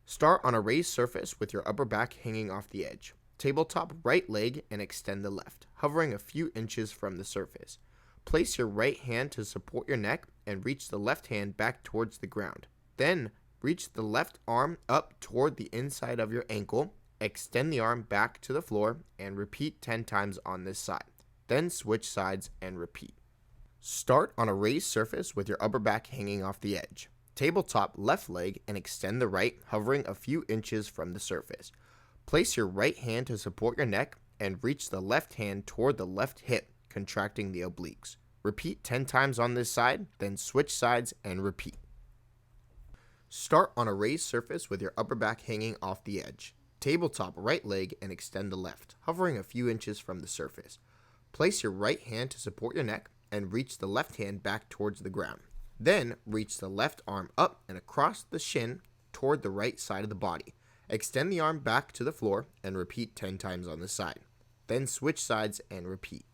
Start on a raised surface with your upper back hanging off the edge. Tabletop right leg and extend the left, hovering a few inches from the surface. Place your right hand to support your neck and reach the left hand back towards the ground. Then, reach the left arm up toward the inside of your ankle, extend the arm back to the floor, and repeat 10 times on this side. Then switch sides and repeat. Start on a raised surface with your upper back hanging off the edge. Tabletop left leg and extend the right, hovering a few inches from the surface. Place your right hand to support your neck and reach the left hand toward the left hip, contracting the obliques. Repeat 10 times on this side, then switch sides and repeat. Start on a raised surface with your upper back hanging off the edge. Tabletop right leg and extend the left, hovering a few inches from the surface. Place your right hand to support your neck and reach the left hand back towards the ground. Then reach the left arm up and across the shin toward the right side of the body. Extend the arm back to the floor and repeat 10 times on the side. Then switch sides and repeat.